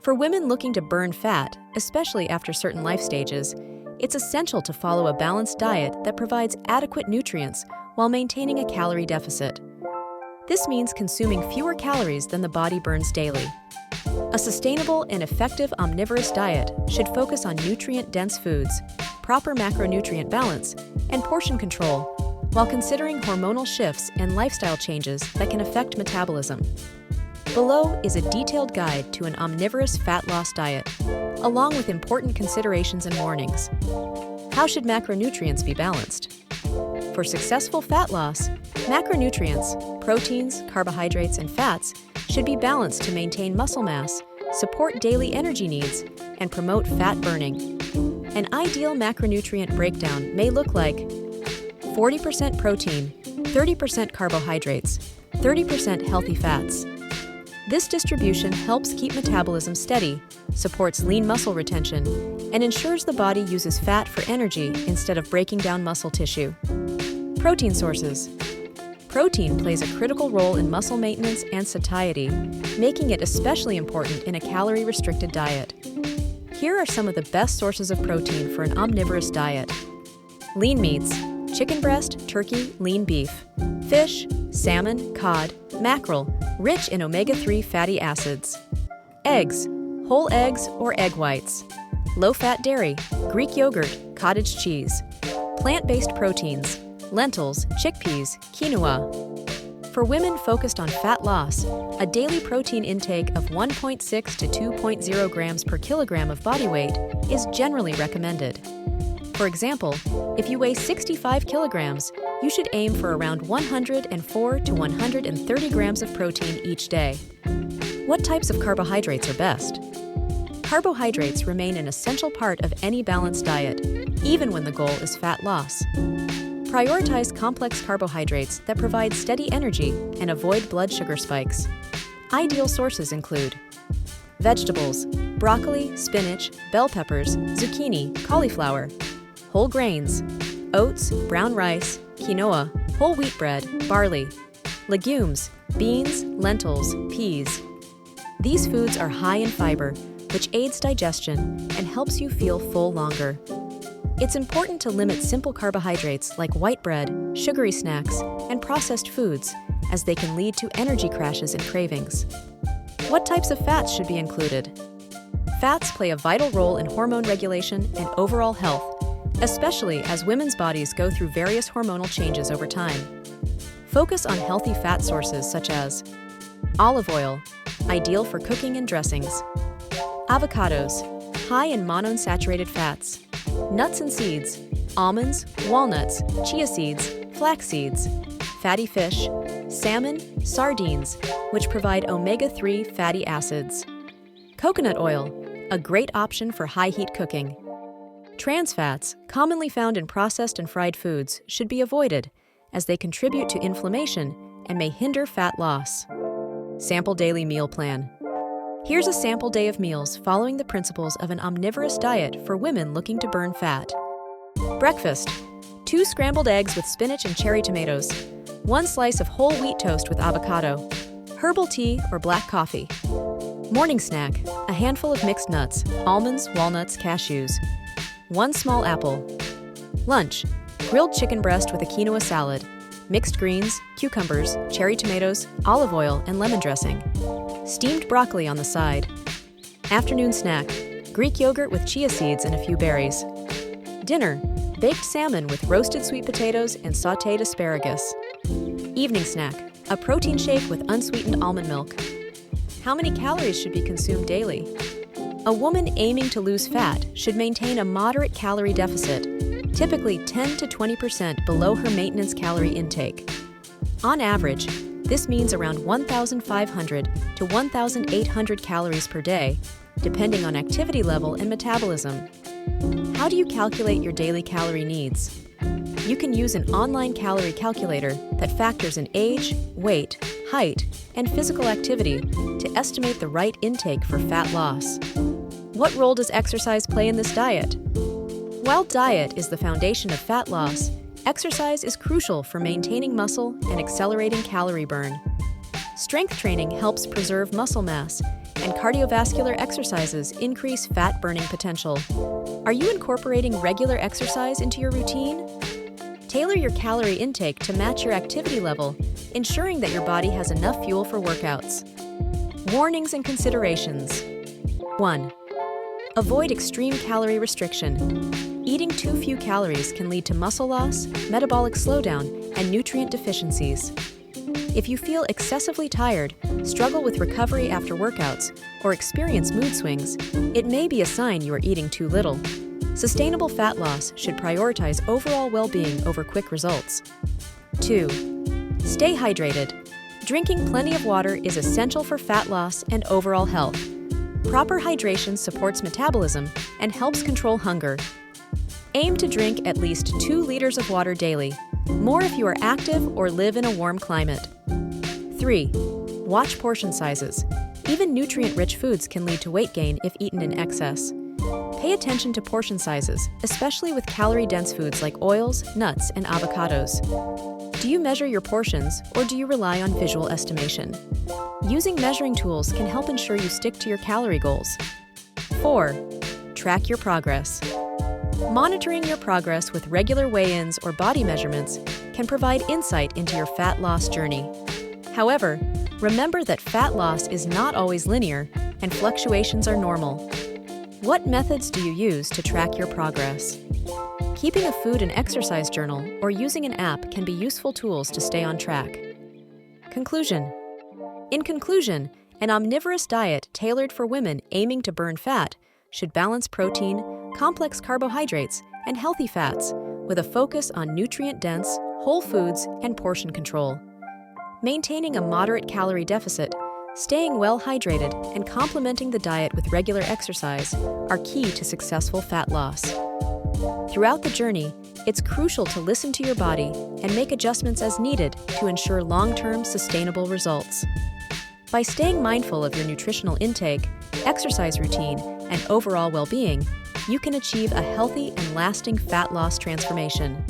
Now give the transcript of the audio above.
For women looking to burn fat, especially after certain life stages, it's essential to follow a balanced diet that provides adequate nutrients while maintaining a calorie deficit. This means consuming fewer calories than the body burns daily. A sustainable and effective omnivorous diet should focus on nutrient-dense foods, proper macronutrient balance, and portion control, while considering hormonal shifts and lifestyle changes that can affect metabolism. Below is a detailed guide to an omnivorous fat loss diet, along with important considerations and warnings. How should macronutrients be balanced? For successful fat loss, macronutrients, proteins, carbohydrates, and fats should be balanced to maintain muscle mass, support daily energy needs, and promote fat burning. An ideal macronutrient breakdown may look like 40% protein, 30% carbohydrates, 30% healthy fats. This distribution helps keep metabolism steady, supports lean muscle retention, and ensures the body uses fat for energy instead of breaking down muscle tissue. Protein sources. Protein plays a critical role in muscle maintenance and satiety, making it especially important in a calorie-restricted diet. Here are some of the best sources of protein for an omnivorous diet. Lean meats: chicken breast, turkey, lean beef; fish, salmon, cod, mackerel, rich in omega-3 fatty acids; eggs, whole eggs or egg whites; low-fat dairy, Greek yogurt, cottage cheese; plant-based proteins, lentils, chickpeas, quinoa. For women focused on fat loss, a daily protein intake of 1.6 to 2.0 grams per kilogram of body weight is generally recommended. For example, if you weigh 65 kilograms, you should aim for around 104 to 130 grams of protein each day. What types of carbohydrates are best? Carbohydrates remain an essential part of any balanced diet, even when the goal is fat loss. Prioritize complex carbohydrates that provide steady energy and avoid blood sugar spikes. Ideal sources include vegetables: broccoli, spinach, bell peppers, zucchini, cauliflower; whole grains: oats, brown rice, quinoa, whole wheat bread, barley; legumes: beans, lentils, peas. These foods are high in fiber, which aids digestion and helps you feel full longer. It's important to limit simple carbohydrates like white bread, sugary snacks, and processed foods, as they can lead to energy crashes and cravings. What types of fats should be included? Fats play a vital role in hormone regulation and overall health, especially as women's bodies go through various hormonal changes over time. Focus on healthy fat sources such as olive oil, ideal for cooking and dressings; avocados, high in monounsaturated fats; nuts and seeds: almonds, walnuts, chia seeds, flax seeds; fatty fish: salmon, sardines, which provide omega-3 fatty acids; coconut oil, a great option for high-heat cooking. Trans fats, commonly found in processed and fried foods, should be avoided, as they contribute to inflammation and may hinder fat loss. Sample daily meal plan. Here's a sample day of meals following the principles of an omnivorous diet for women looking to burn fat. Breakfast: 2 scrambled eggs with spinach and cherry tomatoes; 1 slice of whole wheat toast with avocado; herbal tea or black coffee. Morning snack: a handful of mixed nuts, almonds, walnuts, cashews; 1 small apple. Lunch: grilled chicken breast with a quinoa salad; mixed greens, cucumbers, cherry tomatoes, olive oil, and lemon dressing; steamed broccoli on the side. Afternoon snack: Greek yogurt with chia seeds and a few berries. Dinner: baked salmon with roasted sweet potatoes and sautéed asparagus. Evening snack: a protein shake with unsweetened almond milk. How many calories should be consumed daily? A woman aiming to lose fat should maintain a moderate calorie deficit, typically 10 to 20% below her maintenance calorie intake. On average, this means around 1,500 to 1,800 calories per day, depending on activity level and metabolism. How do you calculate your daily calorie needs? You can use an online calorie calculator that factors in age, weight, height, and physical activity to estimate the right intake for fat loss. What role does exercise play in this diet? While diet is the foundation of fat loss, exercise is crucial for maintaining muscle and accelerating calorie burn. Strength training helps preserve muscle mass and cardiovascular exercises increase fat-burning potential. Are you incorporating regular exercise into your routine? Tailor your calorie intake to match your activity level, ensuring that your body has enough fuel for workouts. Warnings and considerations. 1. Avoid extreme calorie restriction. Eating too few calories can lead to muscle loss, metabolic slowdown, and nutrient deficiencies. If you feel excessively tired, struggle with recovery after workouts, or experience mood swings, it may be a sign you are eating too little. Sustainable fat loss should prioritize overall well-being over quick results. 2. Stay hydrated. Drinking plenty of water is essential for fat loss and overall health. Proper hydration supports metabolism and helps control hunger. Aim to drink at least 2 liters of water daily, more if you are active or live in a warm climate. 3. Watch portion sizes. Even nutrient-rich foods can lead to weight gain if eaten in excess. Pay attention to portion sizes, especially with calorie-dense foods like oils, nuts, and avocados. Do you measure your portions, or do you rely on visual estimation? Using measuring tools can help ensure you stick to your calorie goals. 4. Track your progress. Monitoring your progress with regular weigh-ins or body measurements can provide insight into your fat loss journey. However, remember that fat loss is not always linear, and fluctuations are normal. What methods do you use to track your progress? Keeping a food and exercise journal or using an app can be useful tools to stay on track. Conclusion. In conclusion, an omnivorous diet tailored for women aiming to burn fat should balance protein, complex carbohydrates, and healthy fats with a focus on nutrient-dense, whole foods, and portion control. Maintaining a moderate calorie deficit, staying well hydrated, and complementing the diet with regular exercise are key to successful fat loss. Throughout the journey, it's crucial to listen to your body and make adjustments as needed to ensure long-term sustainable results. By staying mindful of your nutritional intake, exercise routine, and overall well-being, you can achieve a healthy and lasting fat loss transformation.